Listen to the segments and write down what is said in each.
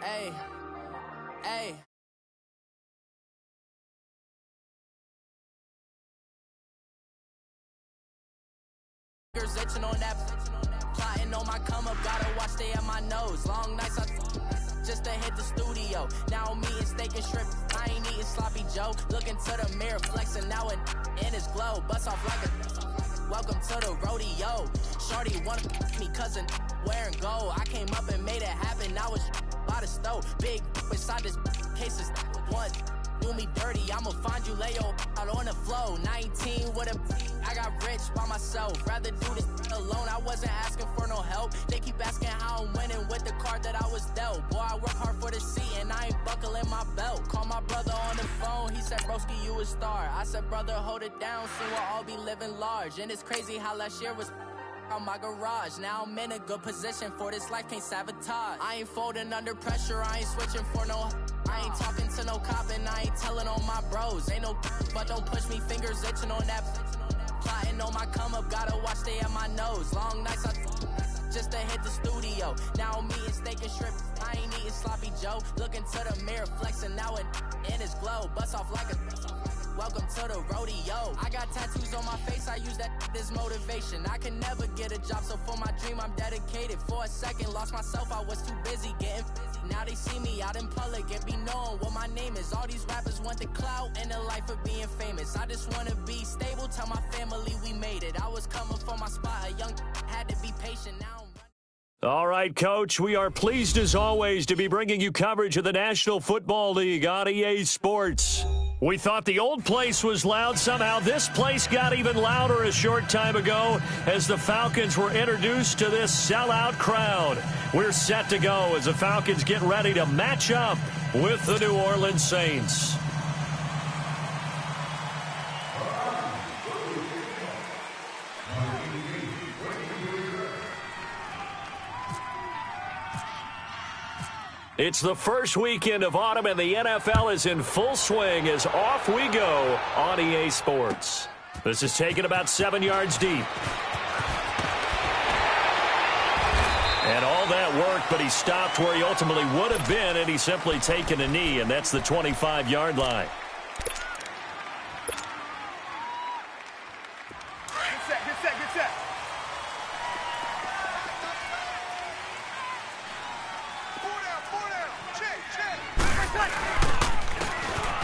Hey, hey. Itching on that, plotting on my come up, gotta watch stay at my nose. Long nights just to hit the studio. Now I'm eating steak and shrimp. I ain't eating sloppy Joe. Looking to the mirror, flexing now and in his glow. Bust off like a welcome to the rodeo. Shorty wanna me cousin wearing gold. I came up and made it happen. I was by the stove. Big inside this cases one. Do me dirty, I'ma find you, lay your out on the floor. 19 with a, I got rich by myself. Rather do this alone, I wasn't asking for no help. They keep asking how I'm winning with the card that I was dealt. Boy, I work hard for the seat and I ain't buckling my belt. Call my brother on the phone, he said, broski, you a star. I said, brother, hold it down, soon we'll all be living large. And it's crazy how last year was on my garage. Now I'm in a good position for this life, can't sabotage. I ain't folding under pressure, I ain't switching for no. I ain't talking to no cop and I ain't telling on my bros. Ain't no but don't push me, fingers itching on that. Plotting on my come up, gotta watch stay at my nose. Long nights just to hit the studio. Now I'm eating steak and shrimp. I ain't eating sloppy Joe. Looking to the mirror, flexing now and in his glow. Bust off like a welcome to the rodeo. I got tattoos on my face, I use that as motivation. I can never get a job, so for my dream I'm dedicated. For a second, lost myself, I was too busy getting busy. Now they see me out in public and be knowing what my name is. All these rappers want the clout and the life of being famous. I just wanna be stable, tell my family we made it. I was coming for my spot, a young had to be patient. Now all right, Coach, we are pleased as always to be bringing you coverage of the National Football League on EA Sports. We thought the old place was loud. Somehow this place got even louder a short time ago as the Falcons were introduced to this sellout crowd. We're set to go as the Falcons get ready to match up with the New Orleans Saints. It's the first weekend of autumn, and the NFL is in full swing as off we go on EA Sports. This is taken about 7 yards deep. And all that work, but he stopped where he ultimately would have been, and he's simply taken a knee, and that's the 25-yard line. Get set.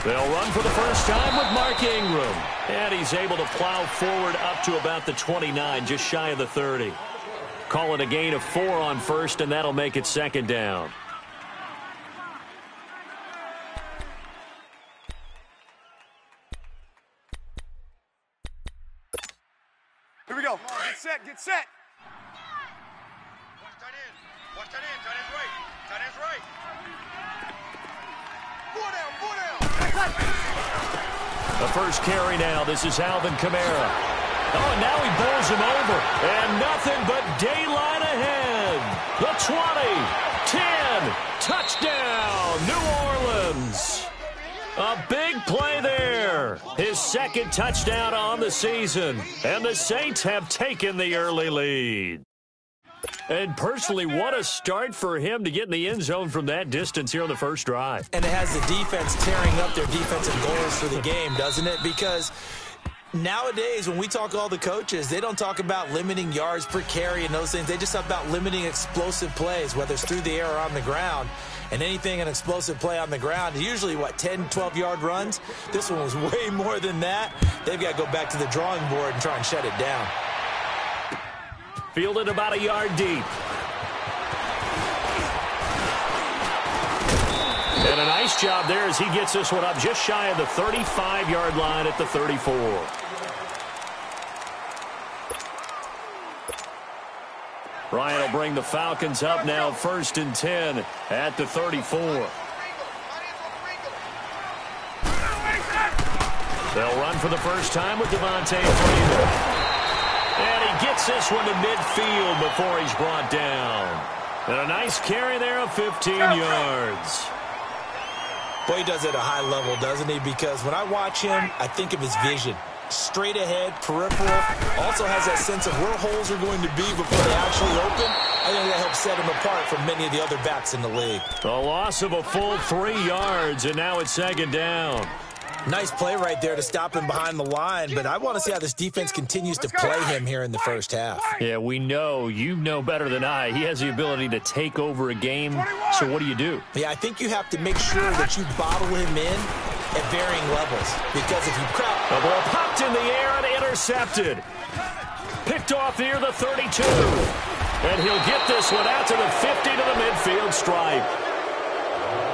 They'll run for the first time with Mark Ingram. And he's able to plow forward up to about the 29, just shy of the 30. Call it a gain of 4 on first, and that'll make it second down. Here we go. Get set. Watch tight end. Tight end's right. Tight end's right. 4 down. The first carry now. This is Alvin Kamara. Oh, and now he bowls him over. And nothing but daylight ahead. The 20, 10, touchdown, New Orleans. A big play there. His second touchdown on the season. And the Saints have taken the early lead. And personally, what a start for him to get in the end zone from that distance here on the first drive. And it has the defense tearing up their defensive goals for the game, doesn't it? Because nowadays, when we talk to all the coaches, they don't talk about limiting yards per carry and those things. They just talk about limiting explosive plays, whether it's through the air or on the ground. And anything an explosive play on the ground is usually, 10, 12-yard runs? This one was way more than that. They've got to go back to the drawing board and try and shut it down. Fielded about a yard deep. And a nice job there as he gets this one up just shy of the 35-yard line at the 34. Ryan will bring the Falcons up now 1st and 10 at the 34. They'll run for the first time with Devontae Freeman. And he gets this one to midfield before he's brought down. And a nice carry there of 15 yards. Boy, he does it at a high level, doesn't he? Because when I watch him, I think of his vision. Straight ahead, peripheral. Also has that sense of where holes are going to be before they actually open. I think that helps set him apart from many of the other backs in the league. A loss of a full 3 yards, and now it's second down. Nice play right there to stop him behind the line, but I want to see how this defense continues to play him here in the first half. Yeah, we know. You know better than I. He has the ability to take over a game, so what do? Yeah, I think you have to make sure that you bottle him in at varying levels, because if you crowd... The ball popped in the air and intercepted. Picked off near the 32. And he'll get this one out to the 50 to the midfield stripe.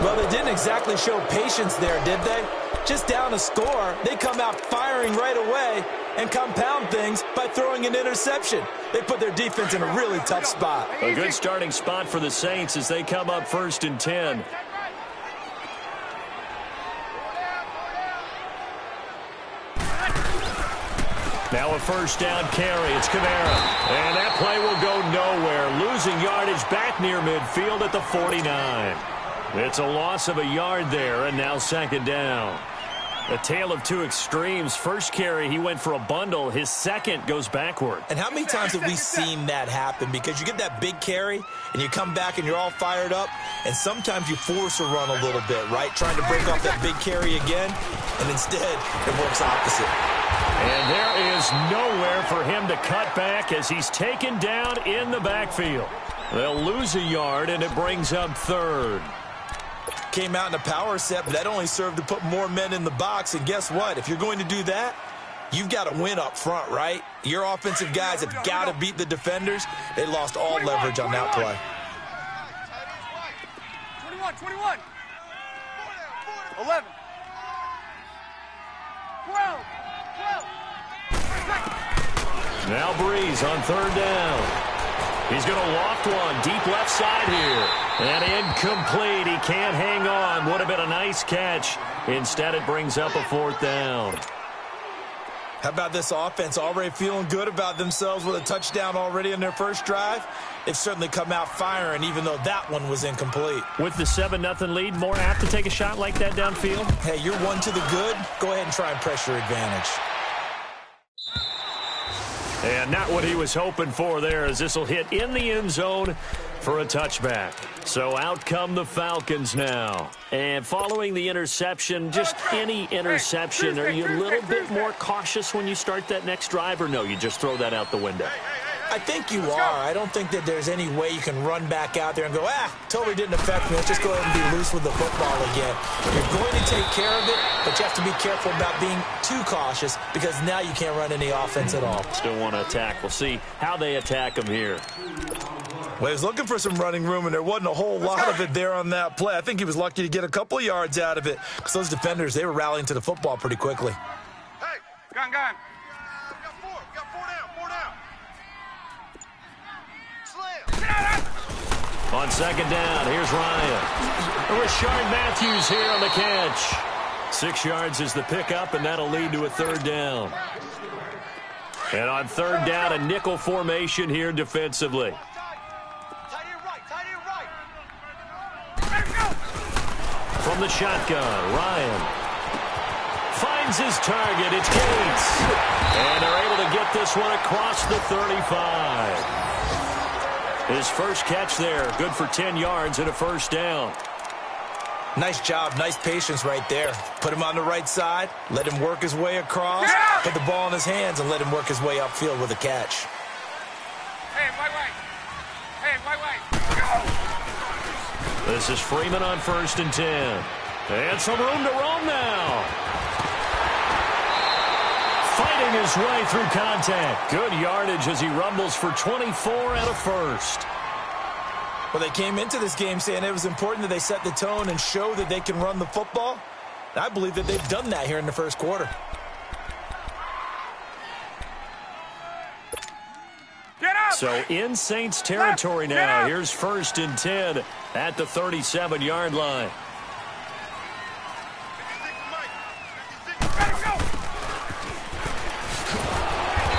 Well, they didn't exactly show patience there, did they? Just down a score, they come out firing right away and compound things by throwing an interception. They put their defense in a really tough spot. A good starting spot for the Saints as they come up 1st and 10. Now a first down carry. It's Kamara. And that play will go nowhere. Losing yardage back near midfield at the 49. It's a loss of a yard there, and now second down. A tale of two extremes. First carry, he went for a bundle. His second goes backward. And how many times have we seen that happen? Because you get that big carry, and you come back and you're all fired up, and sometimes you force a run a little bit, right? Trying to break off that big carry again, and instead it works opposite. And there is nowhere for him to cut back as he's taken down in the backfield. They'll lose a yard, and it brings up third. Came out in a power set, but that only served to put more men in the box. And guess what? If you're going to do that, you've got to win up front, right? Your offensive guys have got to beat the defenders. They lost all leverage on that play. 21. 11. 12. Now Breeze on third down. He's going to loft one deep left side here. And incomplete. He can't hang on. Would have been a nice catch. Instead, it brings up a fourth down. How about this offense already feeling good about themselves with a touchdown already in their first drive? They've certainly come out firing, even though that one was incomplete. With the 7-0 lead, more apt to take a shot like that downfield? Hey, you're one to the good. Go ahead and try and press your advantage. And not what he was hoping for there, as this will hit in the end zone for a touchback. So out come the Falcons now. And following the interception, just any interception, are you a little bit more cautious when you start that next drive, or no, you just throw that out the window? I think you are. I don't think that there's any way you can run back out there and go, totally didn't affect me. Let's just go ahead and be loose with the football again. You're going to take care of it, but you have to be careful about being too cautious because now you can't run any offense at all. Still want to attack. We'll see how they attack him here. Well, he was looking for some running room, and there wasn't a whole lot of it there on that play. I think he was lucky to get a couple of yards out of it because those defenders, they were rallying to the football pretty quickly. Hey, Gun. we got four down. Slam. On second down, here's Ryan. Rashard Matthews here on the catch. 6 yards is the pickup, and that'll lead to a third down. And on third down, a nickel formation here defensively. Tight end right. From the shotgun, Ryan finds his target. It's Gates. And they're able to get this one across the 35. His first catch there, good for 10 yards and a first down. Nice job, nice patience right there. Put him on the right side, let him work his way across, put the ball in his hands, and let him work his way upfield with a catch. Hey, white. This is Freeman on 1st and 10. And some room to roam now. Fighting his way through contact. Good yardage as he rumbles for 24 and a first. Well, they came into this game saying it was important that they set the tone and show that they can run the football. I believe that they've done that here in the first quarter. Get up! So in Saints territory now. Here's 1st and 10 at the 37-yard line.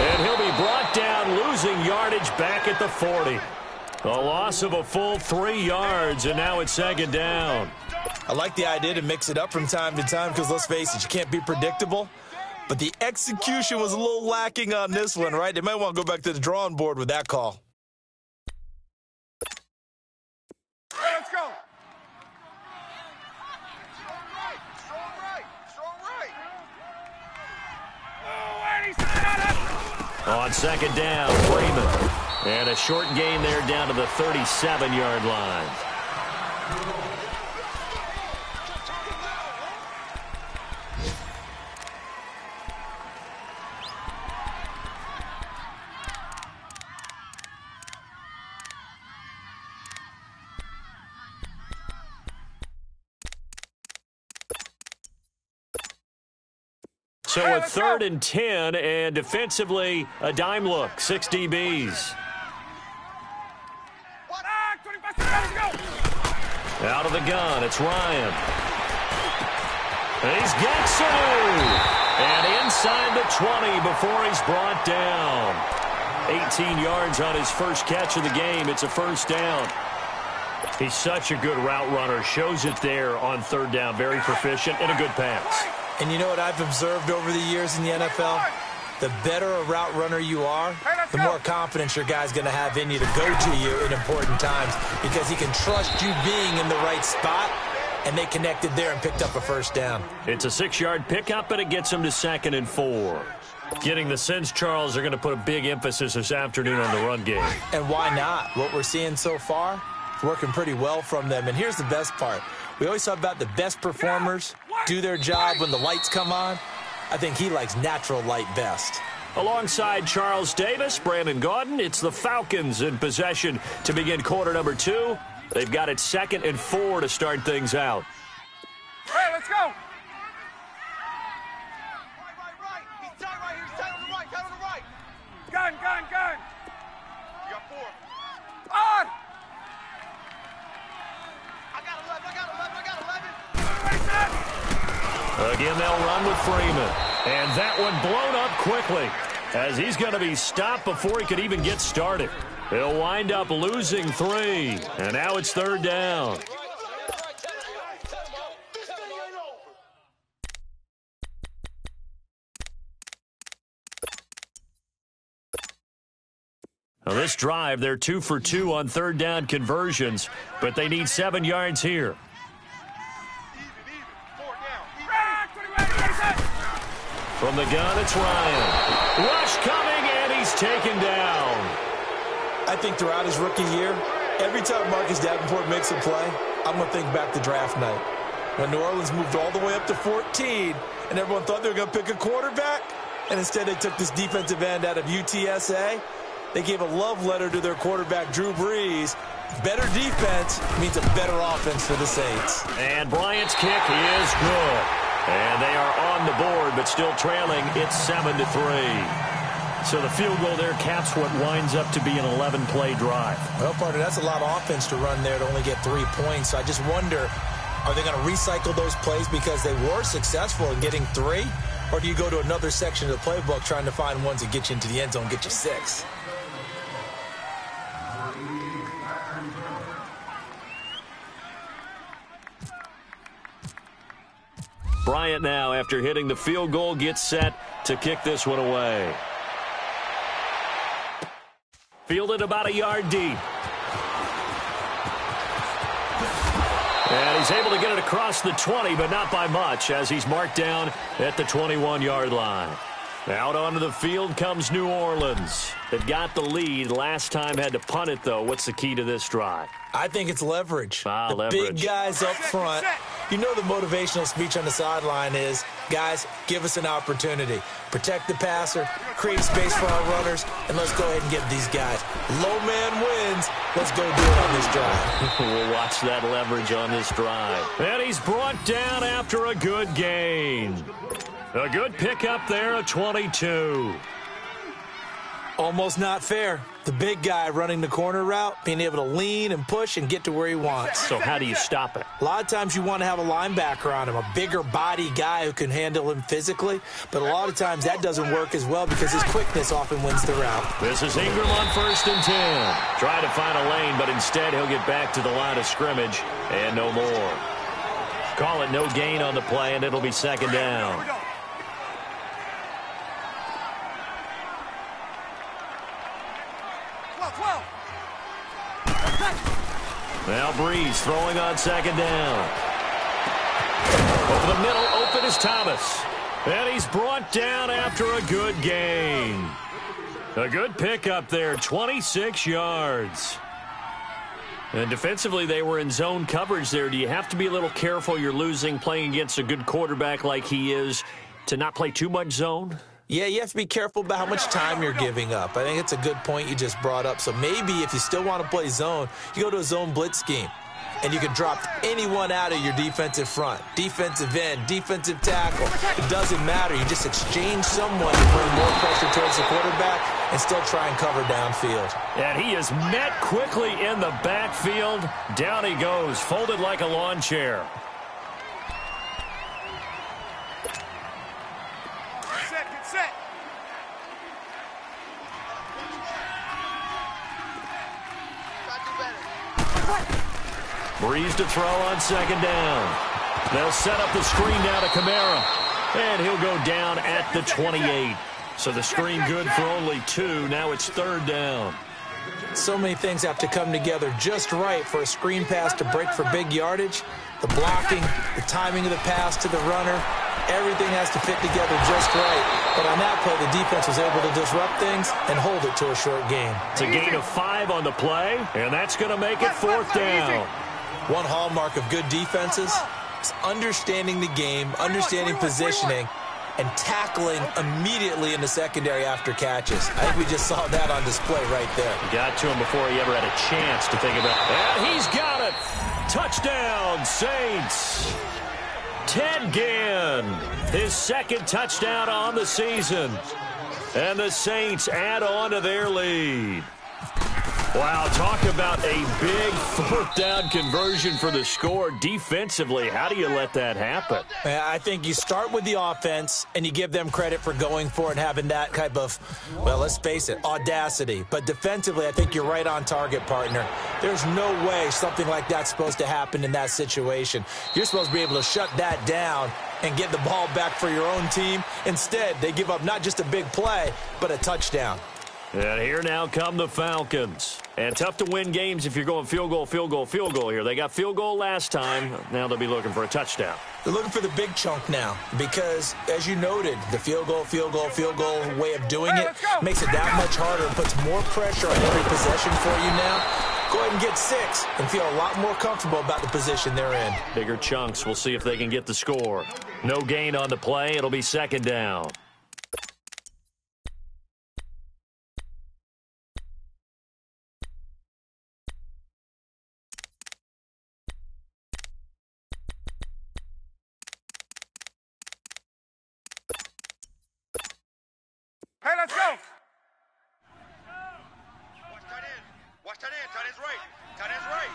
And he'll be brought down, losing yardage back at the 40. A loss of a full 3 yards, and now it's second down. I like the idea to mix it up from time to time because, let's face it, you can't be predictable. But the execution was a little lacking on this one, right? They might want to go back to the drawing board with that call. On second down, Freeman. And a short gain there down to the 37-yard line. So a 3rd and 10, and defensively, a dime look, 6 DBs. Out of the gun, it's Ryan. He's got Sanu. And inside the 20 before he's brought down. 18 yards on his first catch of the game. It's a first down. He's such a good route runner. Shows it there on 3rd down. Very proficient and a good pass. And you know what I've observed over the years in the NFL? The better a route runner you are, the more confidence your guy's going to have in you to go to you in important times because he can trust you being in the right spot, and they connected there and picked up a first down. It's a 6-yard pickup, and it gets him to 2nd and 4. Getting the sense, Charles, they're going to put a big emphasis this afternoon on the run game. And why not? What we're seeing so far is working pretty well from them. And here's the best part. We always talk about the best performers do their job when the lights come on. I think he likes natural light best. Alongside Charles Davis, Brandon Gaudin, it's the Falcons in possession to begin quarter number 2. They've got it 2nd and 4 to start things out. Hey, let's go. Right. He's tight right here. He's tight on the right. Tight on the right. Gun. You got 4. On. I got 11. Again, they'll run with Freeman. And that one blown up quickly as he's going to be stopped before he could even get started. He'll wind up losing 3. And now it's 3rd down. Now this drive, they're 2 for 2 on 3rd down conversions, but they need 7 yards here. From the gun, it's Ryan. Rush coming, and he's taken down. I think throughout his rookie year, every time Marcus Davenport makes a play, I'm going to think back to draft night. When New Orleans moved all the way up to 14, and everyone thought they were going to pick a quarterback, and instead they took this defensive end out of UTSA. They gave a love letter to their quarterback, Drew Brees. Better defense means a better offense for the Saints. And Bryant's kick is good. And they are on the board, but still trailing. It's 7-3. So the field goal there caps what winds up to be an 11-play drive. Well, partner, that's a lot of offense to run there to only get 3 points. So I just wonder, are they going to recycle those plays because they were successful in getting 3? Or do you go to another section of the playbook trying to find ones that get you into the end zone, get you 6? Bryant now, after hitting the field goal, gets set to kick this one away. Fielded about a yard deep. And he's able to get it across the 20, but not by much, as he's marked down at the 21-yard line. Out onto the field comes New Orleans. They've got the lead. Last time had to punt it, though. What's the key to this drive? I think it's leverage. Leverage. Big guys up front. You know the motivational speech on the sideline is, guys, give us an opportunity. Protect the passer, create space for our runners, and let's go ahead and get these guys. Low man wins. Let's go do it on this drive. We'll watch that leverage on this drive. And he's brought down after a good gain. A good pickup there, a 22. Almost not fair. The big guy running the corner route, being able to lean and push and get to where he wants. So how do you stop it? A lot of times you want to have a linebacker on him, a bigger body guy who can handle him physically. But a lot of times that doesn't work as well because his quickness often wins the route. This is Ingram on 1st and 10. Trying to find a lane, but instead he'll get back to the line of scrimmage and no more. Call it no gain on the play, and it'll be 2nd down. Now Breeze throwing on 2nd down. Over the middle, open is Thomas. And he's brought down after a good gain. A good pickup there, 26 yards. And defensively, they were in zone coverage there. Do you have to be a little careful? You're losing, playing against a good quarterback like he is, to not play too much zone? Yeah, you have to be careful about how much time you're giving up. I think it's a good point you just brought up. So maybe if you still want to play zone, you go to a zone blitz scheme. And you can drop anyone out of your defensive front, defensive end, defensive tackle. It doesn't matter. You just exchange someone to bring more pressure towards the quarterback and still try and cover downfield. And he is met quickly in the backfield. Down he goes, folded like a lawn chair. Get set. Breeze to throw on second down. They'll set up the screen now to Kamara. And he'll go down at the 28. So the screen good for only 2. Now it's third down. So many things have to come together just right for a screen pass to break for big yardage. The blocking, the timing of the pass to the runner, everything has to fit together just right. But on that play, the defense was able to disrupt things and hold it to a short gain. It's a gain of 5 on the play, and that's going to make it fourth down. One hallmark of good defenses is understanding the game, understanding positioning, and tackling immediately in the secondary after catches. I think we just saw that on display right there. Got to him before he ever had a chance to think about it. And he's got it. Touchdown, Saints. Ted Ginn, his second touchdown on the season. And the Saints add on to their lead. Wow, talk about a big fourth down conversion for the score. Defensively, how do you let that happen? I think you start with the offense, and you give them credit for going for it and having that type of, well, let's face it, audacity. But defensively, I think you're right on target, partner. There's no way something like that's supposed to happen in that situation. You're supposed to be able to shut that down and get the ball back for your own team. Instead, they give up not just a big play, but a touchdown. And here now come the Falcons. And tough to win games if you're going field goal, field goal, field goal here. They got field goal last time. Now they'll be looking for a touchdown. They're looking for the big chunk now because, as you noted, the field goal way of doing it makes it that much harder and puts more pressure on every possession for you now. Go ahead and get 6 and feel a lot more comfortable about the position they're in. Bigger chunks. We'll see if they can get the score. No gain on the play. It'll be second down. Hey, let's go. Watch tight end. Watch tight end. Tight end's right. Tight end's right.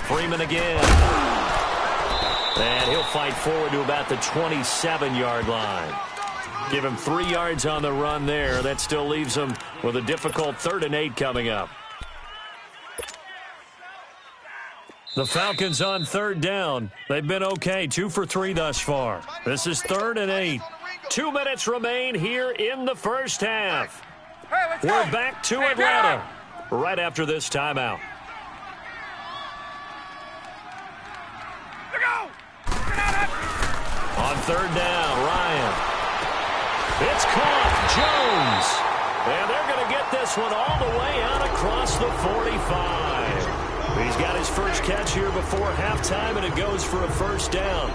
Freeman again. And he'll fight forward to about the 27-yard line. Give him 3 yards on the run there. That still leaves him with a difficult 3rd and 8 coming up. The Falcons on 3rd down. They've been okay, 2 for 3 thus far. This is 3rd and 8. 2 minutes remain here in the first half. Hey, let's go. We're back to Atlanta right after this timeout. Let's go. On 3rd down, Ryan. It's caught. Jones. And they're going to get this one all the way out across the 45. He's got his first catch here before halftime, and it goes for a first down.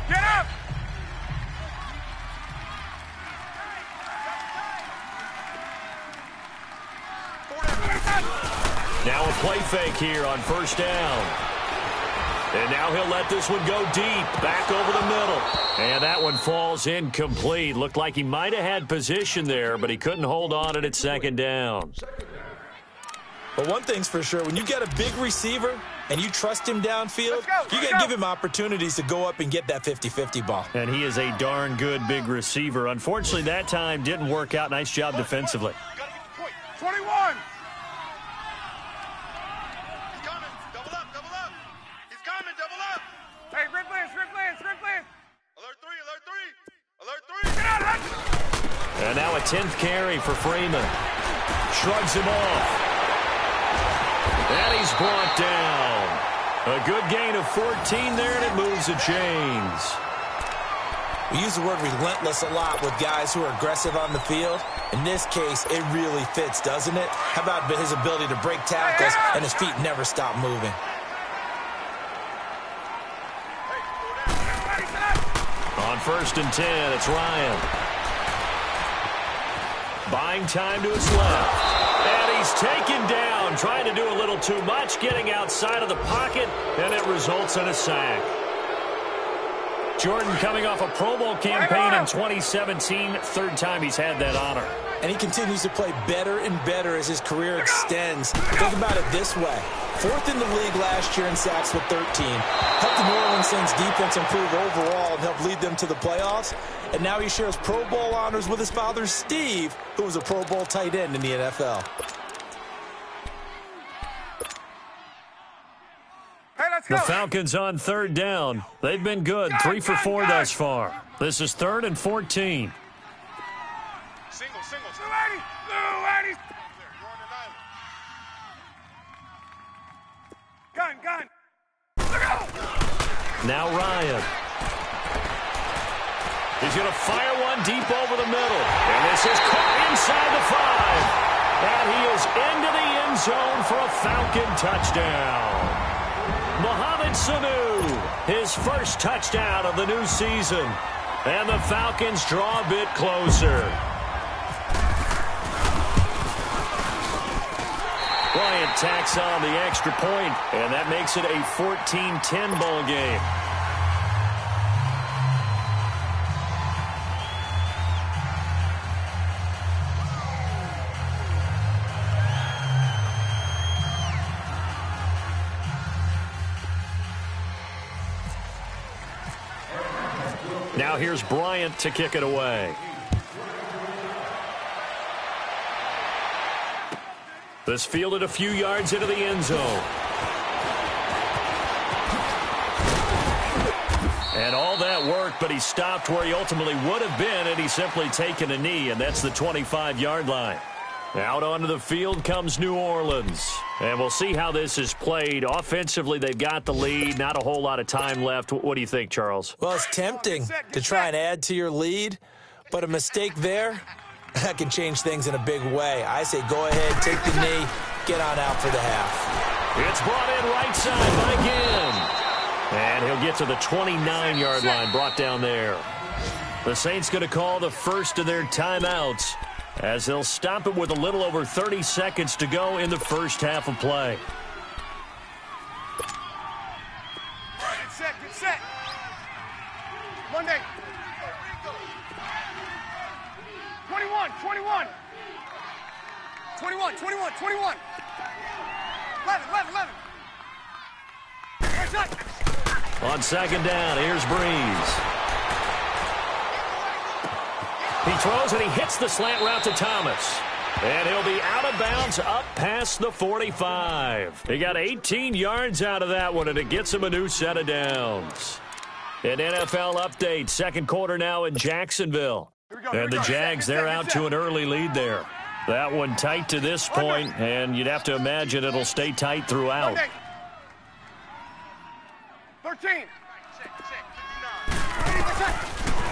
Get up. Now a play fake here on first down. And now he'll let this one go deep, back over the middle. And that one falls incomplete. Looked like he might have had position there, but he couldn't hold on it at second down. But one thing's for sure, when you get a big receiver and you trust him downfield, you got to give him opportunities to go up and get that 50-50 ball. And he is a darn good big receiver. Unfortunately, that time didn't work out. Nice job defensively. 21. Hey, Rip Lance. Alert 3. Get out of that. And now a 10th carry for Freeman. Shrugs him off. And he's brought down. A good gain of 14 there, and it moves the chains. We use the word relentless a lot with guys who are aggressive on the field. In this case, it really fits, doesn't it? How about his ability to break tackles and his feet never stop moving? On 1st and 10, it's Ryan. Buying time to his left. And he's taken down, trying to do a little too much, getting outside of the pocket, and it results in a sack. Jordan coming off a Pro Bowl campaign in 2017, third time he's had that honor. And he continues to play better and better as his career extends. Think about it this way. 4th in the league last year in sacks with 13. Helped the New Orleans Saints defense improve overall and help lead them to the playoffs. And now he shares Pro Bowl honors with his father, Steve, who was a Pro Bowl tight end in the NFL. The Falcons on 3rd down. They've been good, 3 for 4 thus far. This is 3rd and 14. Single. 280. Gun. Look out! Now Ryan. He's going to fire one deep over the middle. And this is caught inside the 5. And he is into the end zone for a Falcon touchdown. Mohamed Sanu, his first touchdown of the new season. And the Falcons draw a bit closer. Bryant tacks on the extra point, and that makes it a 14-10 ball game. Now here's Bryant to kick it away. This fielded a few yards into the end zone. And all that worked, but he stopped where he ultimately would have been, and he's simply taken a knee, and that's the 25-yard line. Out onto the field comes New Orleans. And we'll see how this is played. Offensively, they've got the lead. Not a whole lot of time left. What do you think, Charles? Well, it's tempting to try and add to your lead, but a mistake there, that can change things in a big way. I say go ahead, take the knee, get on out for the half. It's brought in right side by Ginn. And he'll get to the 29-yard line, brought down there. The Saints going to call the first of their timeouts, as they'll stop it with a little over 30 seconds to go in the first half of play. Get set. Monday. 21. 11. On 2nd down, here's Breeze. He throws and he hits the slant route to Thomas. And he'll be out of bounds up past the 45. He got 18 yards out of that one, and it gets him a new set of downs. An NFL update, second quarter now in Jacksonville. And the Jags, they're out to an early lead there. That one tight to this point, and you'd have to imagine it'll stay tight throughout. 13.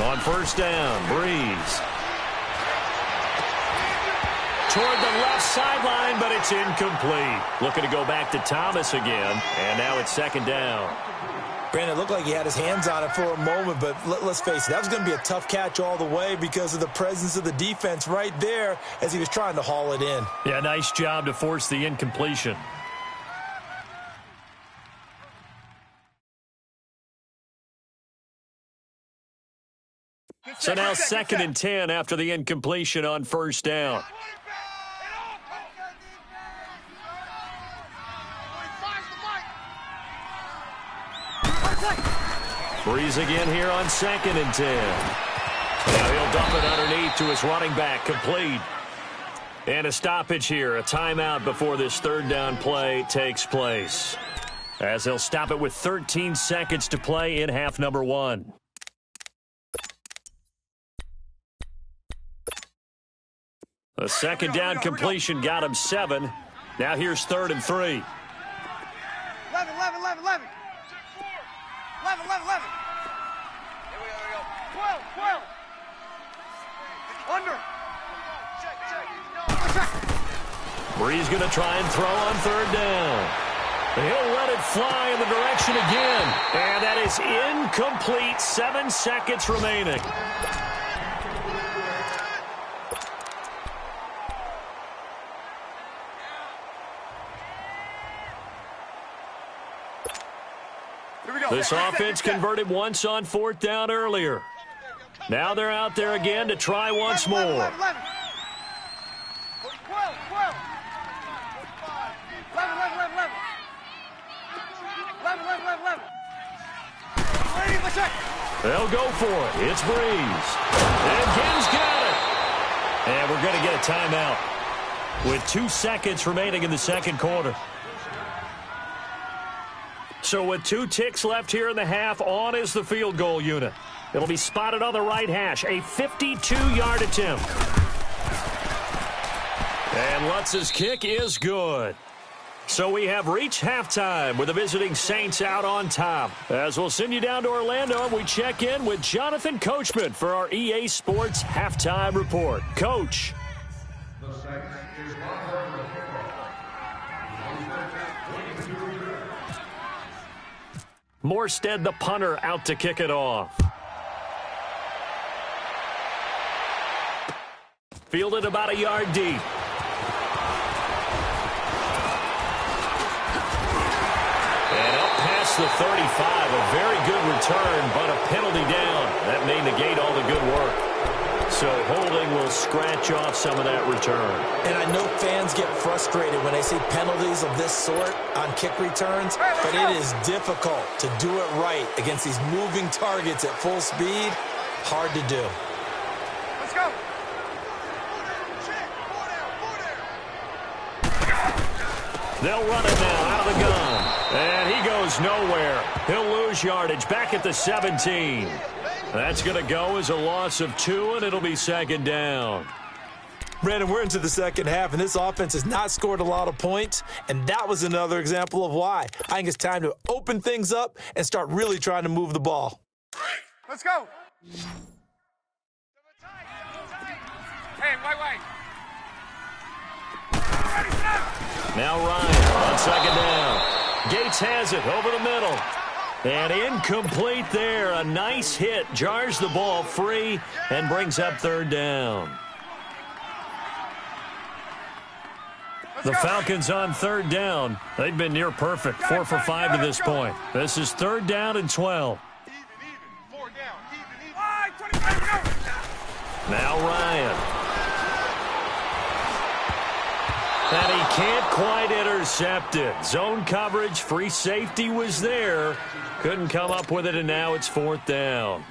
On 1st down, Breeze. Toward the left sideline, but it's incomplete. Looking to go back to Thomas again, and now it's 2nd down. Brandon, it looked like he had his hands on it for a moment, but let's face it, that was going to be a tough catch all the way because of the presence of the defense right there as he was trying to haul it in. Yeah, nice job to force the incompletion. So now 2nd and 10 after the incompletion on 1st down. Breeze again here on 2nd and 10. Now he'll dump it underneath to his running back, complete. And a stoppage here, a timeout before this 3rd down play takes place, as he'll stop it with 13 seconds to play in half number 1. A 2nd down completion got him 7. Now here's 3rd and 3. 11, 11, 11, 11. 11, 11, 11. Here we go. 12, 12. Under. Bree's going to try and throw on third down. He'll let it fly in the direction again. And that is incomplete. 7 seconds remaining. This offense converted once on fourth down earlier. Now they're out there again to try once more. 12, 12. 11, 11, 11. 11, 11, 11, 11. They'll go for it. It's Breeze. And Ken's got it. And we're going to get a timeout with 2 seconds remaining in the second quarter. So with 2 ticks left here in the half, on is the field goal unit. It'll be spotted on the right hash. A 52-yard attempt. And Lutz's kick is good. So we have reached halftime with the visiting Saints out on top. As we'll send you down to Orlando, we check in with Jonathan Coachman for our EA Sports Halftime Report. Coach. Morstead, the punter, out to kick it off. Fielded about a yard deep. And up past the 35, a very good return, but a penalty down. That may negate all the good work. So holding will scratch off some of that return. And I know fans get frustrated when they see penalties of this sort on kick returns, but it is difficult to do it right against these moving targets at full speed. Hard to do. Let's go. They'll run it now out of the gun. And he goes nowhere. He'll lose yardage back at the 17. That's going to go as a loss of 2, and it'll be second down. Brandon, we're into the second half, and this offense has not scored a lot of points, and that was another example of why. I think it's time to open things up and start really trying to move the ball. Let's go. Hey, wait. Now Ryan on second down. Gates has it over the middle. And incomplete there. A nice hit. Jars the ball free and brings up third down. The Falcons on third down. They've been near perfect. 4 for 5 to this point. This is third down and 12. Even. 4 down. Even. Now Ryan. And he can't quite intercept it. Zone coverage, free safety was there. Couldn't come up with it, and now it's fourth down.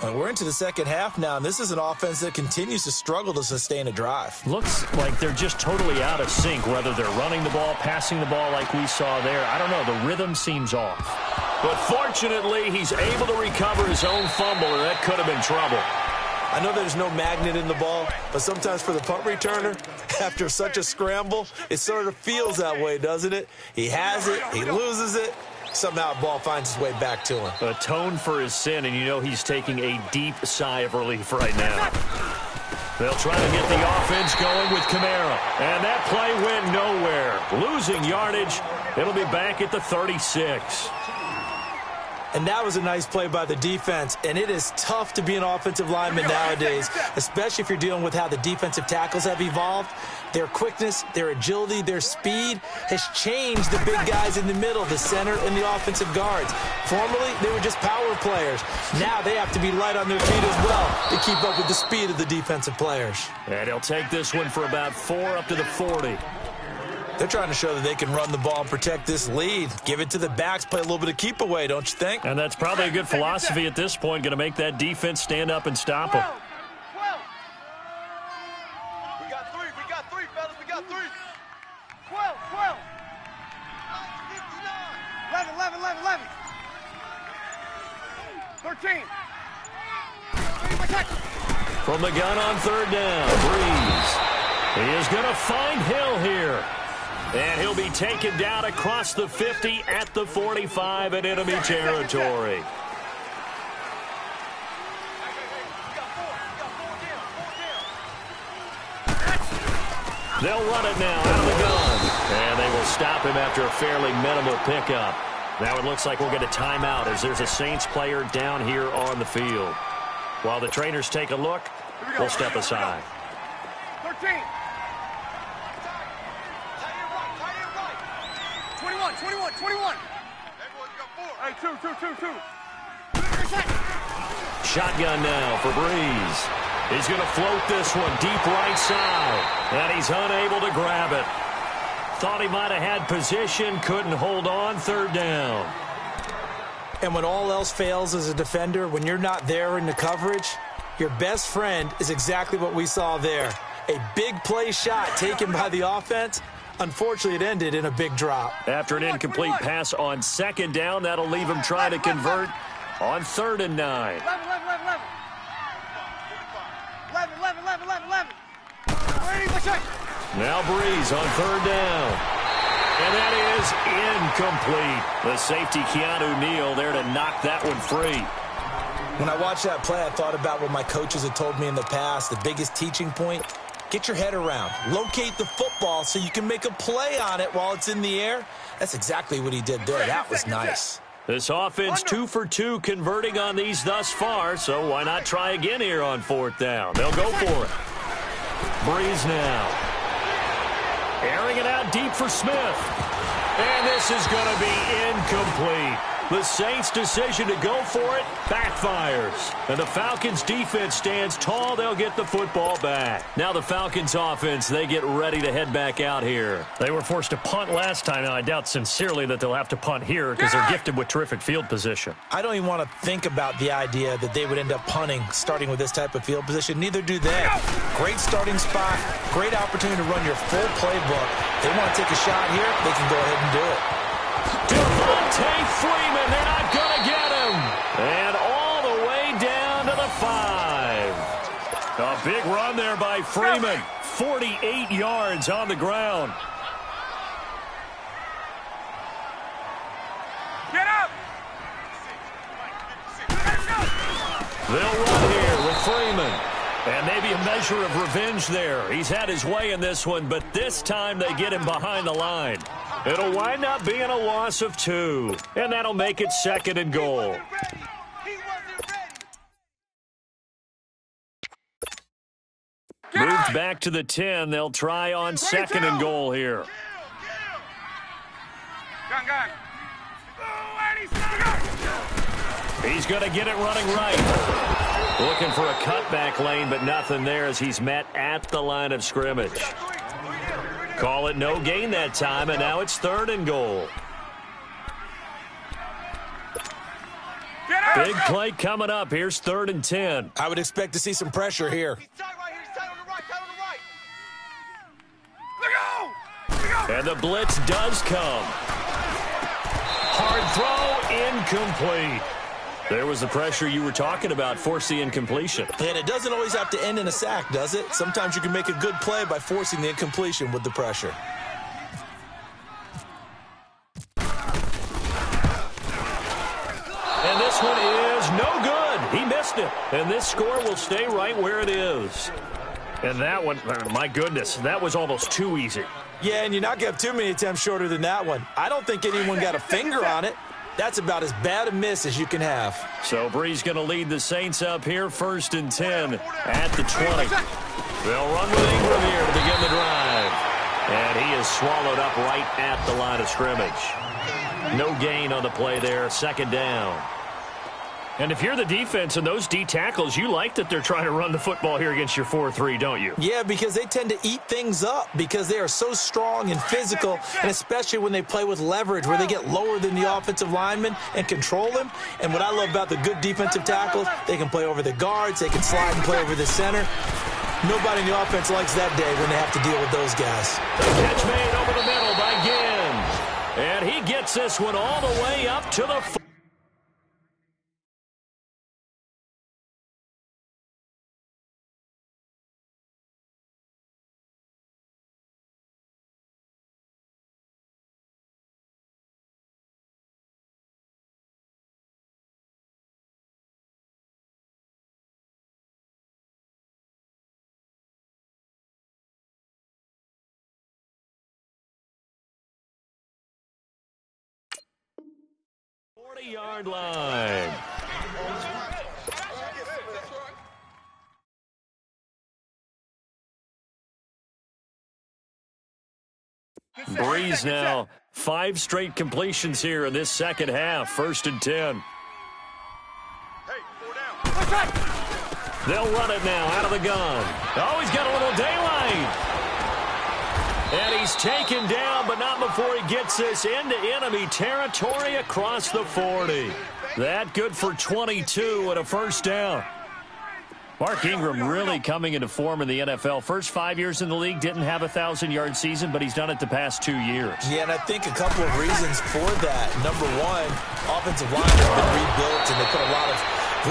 We're into the second half now, and this is an offense that continues to struggle to sustain a drive. Looks like they're just totally out of sync, whether they're running the ball, passing the ball like we saw there. I don't know. The rhythm seems off. But fortunately, he's able to recover his own fumble, and that could have been trouble. I know there's no magnet in the ball, but sometimes for the punt returner, after such a scramble, it sort of feels that way, doesn't it? He has it, he loses it, somehow the ball finds its way back to him. Atone for his sin, and you know he's taking a deep sigh of relief right now. They'll try to get the offense going with Kamara, and that play went nowhere. Losing yardage, it'll be back at the 36. And that was a nice play by the defense, and it is tough to be an offensive lineman nowadays, especially if you're dealing with how the defensive tackles have evolved. Their quickness, their agility, their speed has changed the big guys in the middle, the center, and the offensive guards. Formerly, they were just power players. Now they have to be light on their feet as well to keep up with the speed of the defensive players. And he'll take this one for about 4 up to the 40. They're trying to show that they can run the ball and protect this lead. Give it to the backs, play a little bit of keep away, don't you think? And that's probably a good philosophy at this point, going to make that defense stand up and stop them. 12. We got three, fellas. We got 3. 12. 11, 11, 11. 13. From the gun on third down, Breeze. He is going to find Hill here. And he'll be taken down across the 50 at the 45 in enemy territory. They'll run it now out of the gun. And they will stop him after a fairly minimal pickup. Now it looks like we'll get a timeout as there's a Saints player down here on the field. While the trainers take a look, we'll step aside. 13. 21. Hey, two. Shotgun now for Breeze. He's going to float this one deep right side. And he's unable to grab it. Thought he might have had position, couldn't hold on, third down. And when all else fails as a defender, when you're not there in the coverage, your best friend is exactly what we saw there. A big play shot taken by the offense. Unfortunately, it ended in a big drop. After an incomplete pass on second down, that'll leave him trying to convert on 3rd and 9. 11. Now Breeze on 3rd down. And that is incomplete. The safety, Keanu Neal, there to knock that one free. When I watched that play, I thought about what my coaches had told me in the past. The biggest teaching point, get your head around. Locate the football so you can make a play on it while it's in the air. That's exactly what he did there. That was nice. This offense 2 for 2 converting on these thus far, so why not try again here on 4th down? They'll go for it. Breeze now. Airing it out deep for Smith. And this is going to be incomplete. The Saints' decision to go for it backfires. And the Falcons' defense stands tall. They'll get the football back. Now the Falcons' offense, they get ready to head back out here. They were forced to punt last time, and I doubt sincerely that they'll have to punt here because they're gifted with terrific field position. I don't even want to think about the idea that they would end up punting starting with this type of field position. Neither do they. Great starting spot, great opportunity to run your full playbook. They want to take a shot here, they can go ahead and do it. Devontae Freeman, they're not going to get him. And all the way down to the 5. A big run there by Freeman. 48 yards on the ground. Get up! They'll run here with Freeman. And maybe a measure of revenge there. He's had his way in this one, but this time they get him behind the line. It'll wind up being a loss of 2. And that'll make it 2nd and goal. Moved back to the 10. They'll try on 2nd and goal here. Gun. He's going to get it running right. Looking for a cutback lane, but nothing there as he's met at the line of scrimmage. Call it no gain that time, and now it's 3rd and goal. Big play coming up. Here's 3rd and 10. I would expect to see some pressure here. He's tight right here. He's tight on the right. Let go! And the blitz does come. Hard throw, incomplete. There was the pressure you were talking about, force the incompletion. And it doesn't always have to end in a sack, does it? Sometimes you can make a good play by forcing the incompletion with the pressure. And this one is no good. He missed it. And this score will stay right where it is. And that one, my goodness, that was almost too easy. Yeah, and you're not going to have too many attempts shorter than that one. I don't think anyone got a finger on it. That's about as bad a miss as you can have. So Breeze going to lead the Saints up here, 1st and 10 at the 20. They'll run with Ingram here to begin the drive. And he is swallowed up right at the line of scrimmage. No gain on the play there, 2nd down. And if you're the defense and those D tackles, you like that they're trying to run the football here against your 4-3, don't you? Yeah, because they tend to eat things up because they are so strong and physical, and especially when they play with leverage where they get lower than the offensive lineman and control him. And what I love about the good defensive tackles, they can play over the guards, they can slide and play over the center. Nobody in the offense likes that day when they have to deal with those guys. The catch made over the middle by Ginn. And he gets this one all the way up to the 4. 40-yard line. Breeze now, 5 straight completions here in this second half. 1st and 10. They'll run it now out of the gun. Oh, he's got a little daylight. And he's taken down, but not before he gets this into enemy territory across the 40. That good for 22 and a first down. Mark Ingram really coming into form in the NFL. First 5 years in the league, didn't have a 1,000-yard season, but he's done it the past 2 years. Yeah, and I think a couple of reasons for that. Number one, offensive line has been rebuilt, and they put a lot of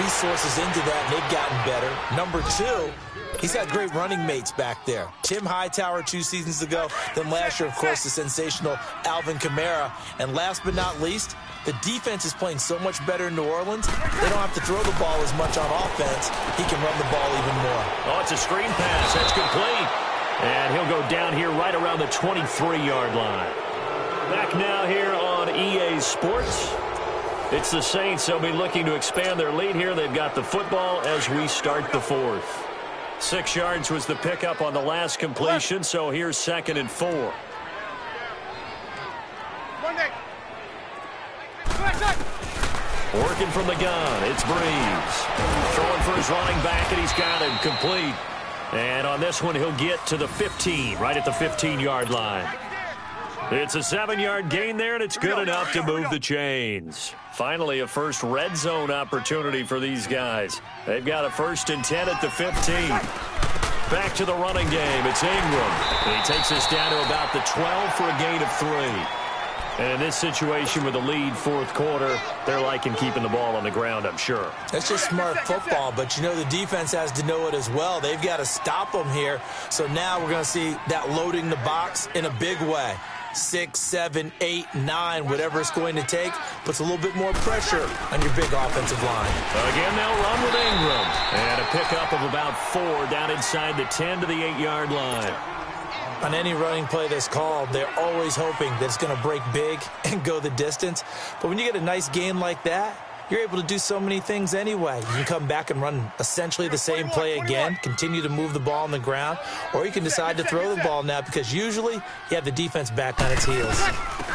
resources into that, and they've gotten better. Number two, he's got great running mates back there. Tim Hightower 2 seasons ago, then last year, of course, the sensational Alvin Kamara. And last but not least, the defense is playing so much better in New Orleans, they don't have to throw the ball as much on offense. He can run the ball even more. Oh, it's a screen pass. That's complete. And he'll go down here right around the 23-yard line. Back now here on EA Sports. It's the Saints. They'll be looking to expand their lead here. They've got the football as we start the 4th. 6 yards was the pickup on the last completion, so here's 2nd and 4. Working from the gun, it's Breeze. Throwing for his running back, and he's got him complete. And on this one, he'll get to the 15, right at the 15-yard line. It's a 7-yard gain there, and it's good enough to move the chains. Finally, a first red zone opportunity for these guys. They've got a 1st and 10 at the 15. Back to the running game. It's Ingram. And he takes us down to about the 12 for a gain of 3. And in this situation with the lead 4th quarter, they're liking keeping the ball on the ground, I'm sure. That's just smart football, but you know the defense has to know it as well. They've got to stop them here. So now we're going to see that loading the box in a big way. 6, 7, 8, 9, whatever it's going to take, puts a little bit more pressure on your big offensive line. Again, they'll run with Ingram. And a pickup of about 4 down inside the 10 to the 8-yard line. On any running play that's called, they're always hoping that it's going to break big and go the distance. But when you get a nice gain like that, you're able to do so many things anyway. You can come back and run essentially the same play again, continue to move the ball on the ground, or you can decide to throw the ball now because usually you have the defense back on its heels.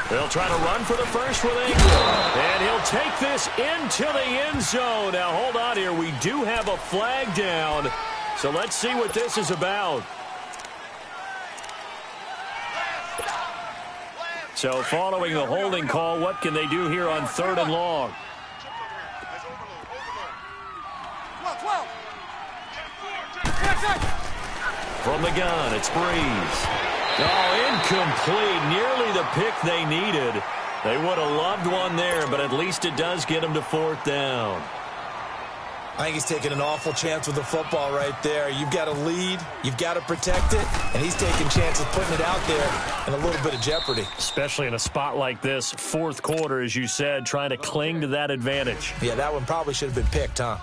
They'll try to run for the first with Ingram, and he'll take this into the end zone. Now, hold on here. We do have a flag down, so let's see what this is about. So following the holding call, what can they do here on 3rd and long? From the gun, it's Breeze. Oh, incomplete. Nearly the pick they needed. They would have loved one there, but at least it does get them to 4th down. I think he's taking an awful chance with the football right there. You've got to lead, you've got to protect it, and he's taking chances putting it out there in a little bit of jeopardy. Especially in a spot like this, 4th quarter, as you said, trying to cling to that advantage. Yeah, that one probably should have been picked, huh?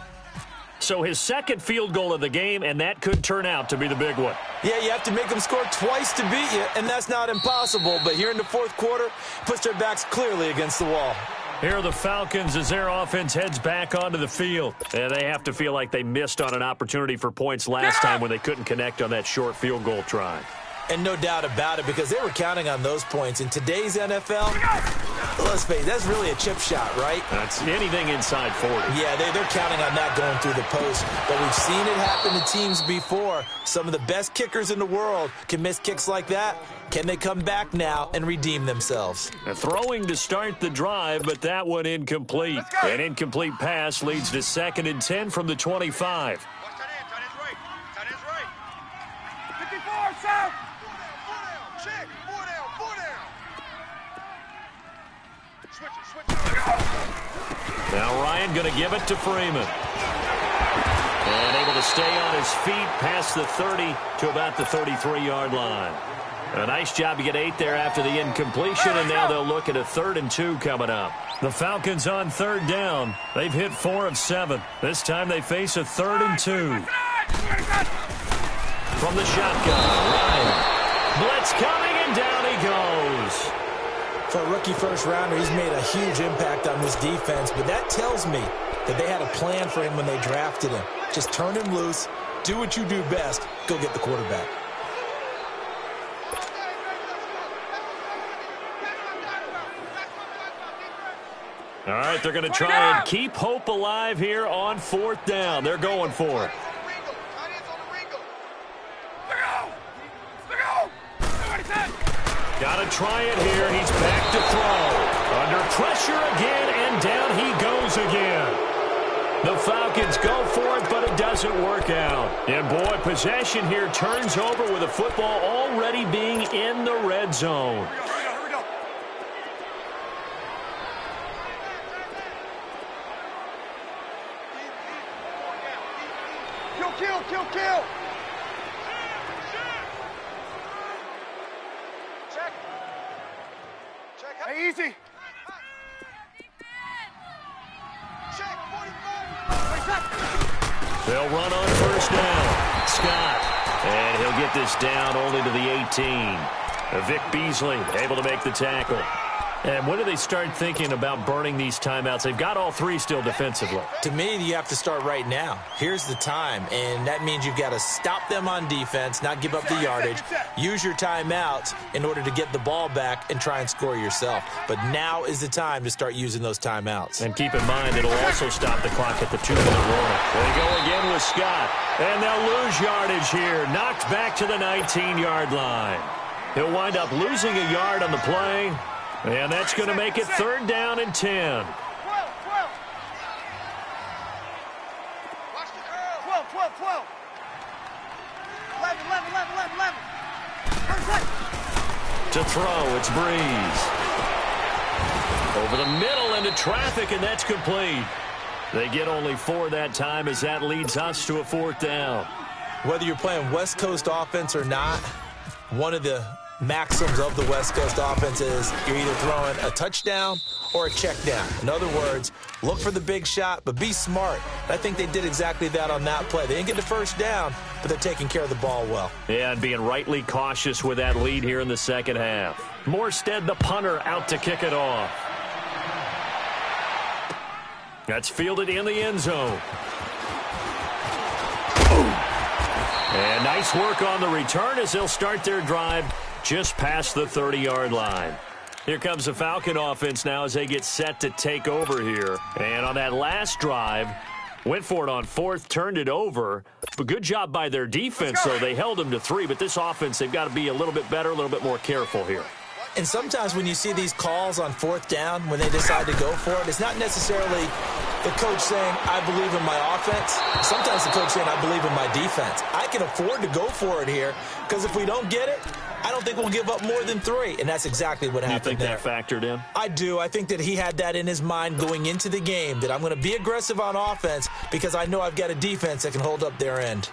So his 2nd field goal of the game, and that could turn out to be the big one. Yeah, you have to make them score twice to beat you, and that's not impossible. But here in the 4th quarter, puts their backs clearly against the wall. Here are the Falcons as their offense heads back onto the field. And they have to feel like they missed on an opportunity for points last time when they couldn't connect on that short field goal try. And no doubt about it, because they were counting on those points. In today's NFL, let's face it, that's really a chip shot, right? That's anything inside 40. Yeah, they're counting on that going through the post. But we've seen it happen to teams before. Some of the best kickers in the world can miss kicks like that. Can they come back now and redeem themselves? A throwing to start the drive, but that one incomplete. An incomplete pass leads to 2nd and 10 from the 25. Now Ryan going to give it to Freeman. And able to stay on his feet past the 30 to about the 33-yard line. A nice job to get 8 there after the incompletion, and now they'll look at a 3rd and 2 coming up. The Falcons on 3rd down. They've hit 4 of 7. This time they face a 3rd and 2. From the shotgun, Ryan. Blitz coming, and down he goes. For a rookie first-rounder, he's made a huge impact on this defense, but that tells me that they had a plan for him when they drafted him. Just turn him loose, do what you do best, go get the quarterback. All right, they're going to try and keep hope alive here on 4th down. They're going for it. Got to try it here. He's back to throw. Under pressure again, and down he goes again. The Falcons go for it, but it doesn't work out. And, boy, possession here turns over with the football already being in the red zone. Kill. Check. Hey, easy. Check, 45. They'll run on 1st down. Scott. And he'll get this down only to the 18. Vic Beasley able to make the tackle. And when do they start thinking about burning these timeouts? They've got all 3 still defensively. To me, you have to start right now. Here's the time, and that means you've got to stop them on defense, not give up the yardage, use your timeouts in order to get the ball back and try and score yourself. But now is the time to start using those timeouts. And keep in mind, it'll also stop the clock at the 2-minute warning. They go again with Scott, and they'll lose yardage here. Knocked back to the 19-yard line. He'll wind up losing a yard on the play. And that's going to make it 3rd down and 10. 12. Watch the curl. 12. 11. To throw, it's Breeze. Over the middle into traffic, and that's complete. They get only 4 that time as that leads us to a 4th down. Whether you're playing West Coast offense or not, one of the maxims of the West Coast offense is you're either throwing a touchdown or a check down. In other words, look for the big shot, but be smart. I think they did exactly that on that play. They didn't get the 1st down, but they're taking care of the ball well. Yeah, and being rightly cautious with that lead here in the 2nd half. Morstead, the punter, out to kick it off. That's fielded in the end zone. And nice work on the return as they'll start their drive just past the 30-yard line. Here comes the Falcon offense now as they get set to take over here. And on that last drive, went for it on 4th, turned it over. But good job by their defense, though. They held them to 3. But this offense, they've got to be a little bit better, a little bit more careful here. And sometimes when you see these calls on 4th down, when they decide to go for it, it's not necessarily the coach saying, I believe in my offense. Sometimes the coach saying, I believe in my defense. I can afford to go for it here because if we don't get it, I don't think we'll give up more than 3. And that's exactly what happened there. You think that factored in? I do. I think that he had that in his mind going into the game, that I'm going to be aggressive on offense because I know I've got a defense that can hold up their end.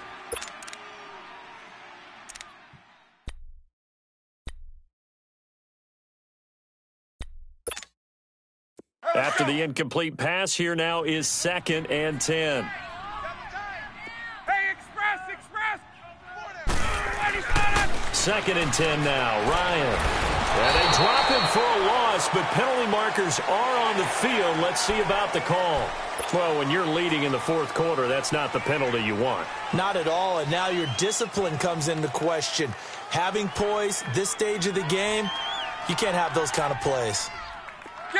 After the incomplete pass, here now is 2nd and 10. Hey, express! 2nd and 10 now. Ryan. And they drop him for a loss, but penalty markers are on the field. Let's see about the call. Well, when you're leading in the 4th quarter, that's not the penalty you want. Not at all, and now your discipline comes into question. Having poise this stage of the game, you can't have those kind of plays.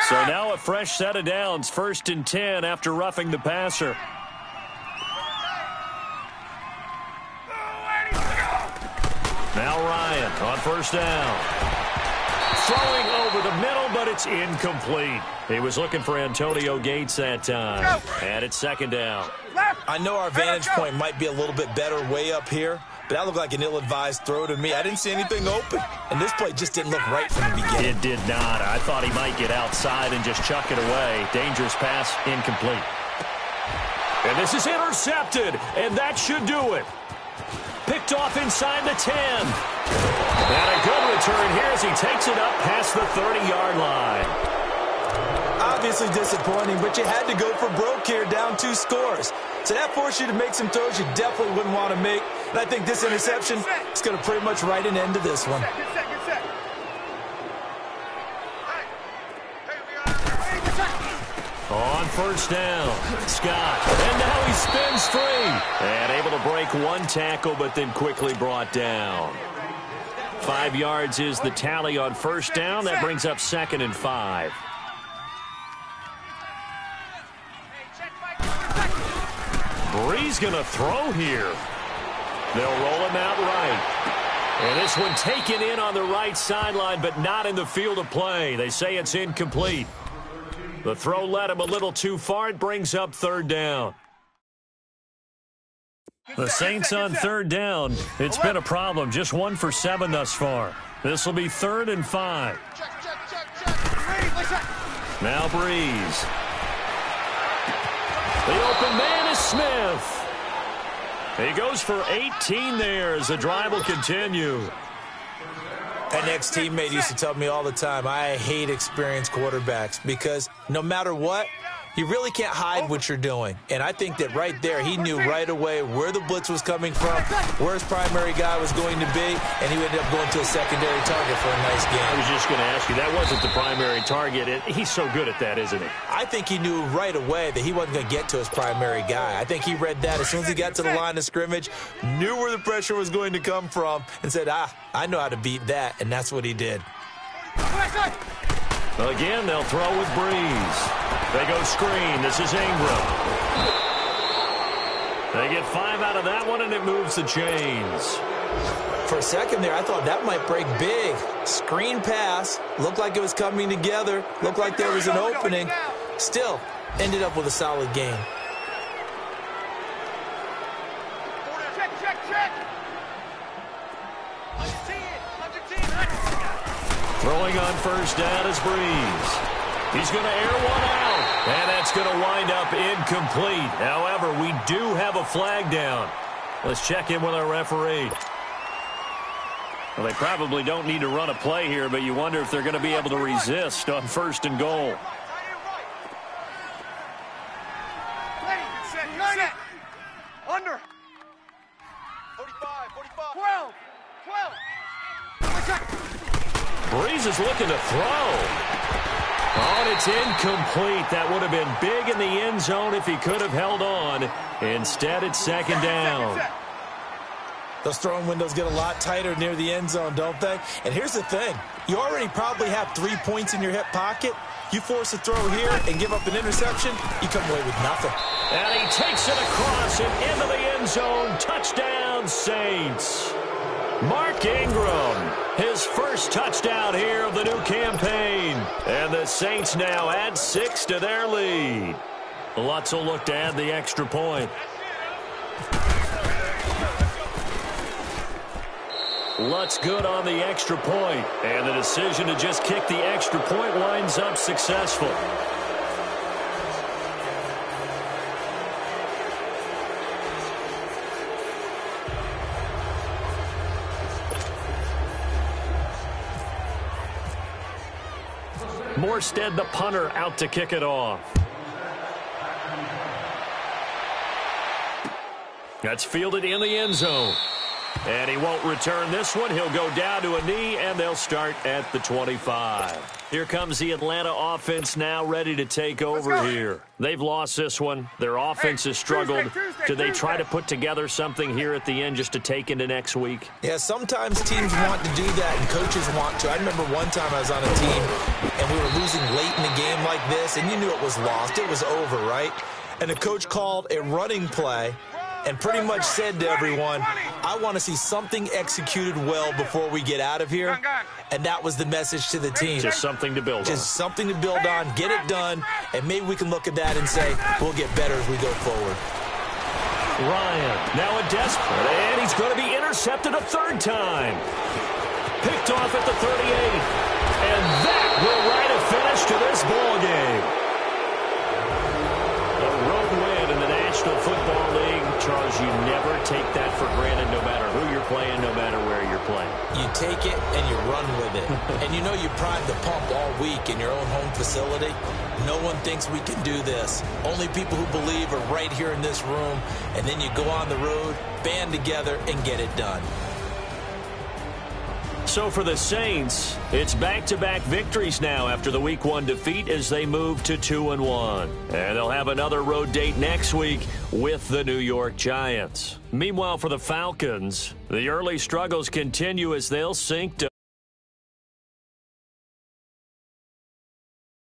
So now a fresh set of downs, 1st and 10 after roughing the passer. Now Ryan on 1st down. Throwing over the middle, but it's incomplete. He was looking for Antonio Gates that time. And it's 2nd down. I know our vantage point might be a little bit better way up here, but that looked like an ill-advised throw to me. I didn't see anything open, and this play just didn't look right from the beginning. It did not. I thought he might get outside and just chuck it away. Dangerous pass, incomplete. And this is intercepted, and that should do it. Picked off inside the 10. And a good return here as he takes it up past the 30-yard line. Obviously disappointing, but you had to go for broke here, down 2 scores. So that forced you to make some throws you definitely wouldn't want to make. And I think this interception is going to pretty much write an end to this one. On first down, Scott. And now he spins free. And able to break one tackle, but then quickly brought down. 5 yards is the tally on first down. That brings up 2nd and 5. Bree's going to throw here. They'll roll him out right. And this one taken in on the right sideline, but not in the field of play. They say it's incomplete. The throw led him a little too far. It brings up 3rd down. The Saints on 3rd down. It's been a problem. Just 1 for 7 thus far. This will be 3rd and 5. Now Breeze. The open man is Smith. He goes for 18 there as the drive will continue. An ex-teammate used to tell me all the time, I hate experienced quarterbacks because no matter what, you really can't hide what you're doing. And I think that right there, he knew right away where the blitz was coming from, where his primary guy was going to be, and he ended up going to a secondary target for a nice game. I was just going to ask you, that wasn't the primary target. He's so good at that, isn't he? I think he knew right away that he wasn't going to get to his primary guy. I think he read that as soon as he got to the line of scrimmage, knew where the pressure was going to come from, and said, I know how to beat that, and that's what he did. Again, they'll throw with Breeze. They go screen. This is Ingram. They get 5 out of that one, and it moves the chains. For a second there, I thought that might break big. Screen pass. Looked like it was coming together. Looked like there was an opening. Still, ended up with a solid game. Throwing on first down is Breeze. He's going to air one out, and that's going to wind up incomplete. However, we do have a flag down. Let's check in with our referee. Well, they probably don't need to run a play here, but you wonder if they're going to be able to resist on 1st and goal. Under. 45, 45. 12. Breeze is looking to throw. Oh, and it's incomplete. That would have been big in the end zone if he could have held on. Instead, it's 2nd down. Those throwing windows get a lot tighter near the end zone, don't they? And here's the thing. You already probably have 3 points in your hip pocket. You force a throw here and give up an interception, you come away with nothing. And he takes it across and into the end zone. Touchdown, Saints. Mark Ingram, his first touchdown here of the new campaign. And the Saints now add 6 to their lead. Lutz will look to add the extra point. Lutz good on the extra point. And the decision to just kick the extra point winds up successful. Morstead, the punter, out to kick it off. That's fielded in the end zone. And he won't return this one. He'll go down to a knee, and they'll start at the 25. Here comes the Atlanta offense now ready to take over here. They've lost this one. Their offense has struggled. Do they try to put together something here at the end just to take into next week? Yeah, sometimes teams want to do that, and coaches want to. I remember one time I was on a team, and we were losing late in the game like this, and you knew it was lost. It was over, right? And the coach called a running play and pretty much said to everyone, I want to see something executed well before we get out of here. And that was the message to the team. Just something to build on. Just something to build on, get it done, and maybe we can look at that and say, we'll get better as we go forward. Ryan, now a desperate, and he's going to be intercepted a 3rd time. Picked off at the 38. And that will write a finish to this ball game. A road win in the National Football League. Charles, you never take that for granted no matter who you're playing, no matter where you're playing. You take it and you run with it. And you know you prime the pump all week in your own home facility. No one thinks we can do this. Only people who believe are right here in this room. And then you go on the road, band together, and get it done. So for the Saints, it's back-to-back victories now after the Week 1 defeat as they move to 2-1. And they'll have another road date next week with the New York Giants. Meanwhile, for the Falcons, the early struggles continue as they'll sink to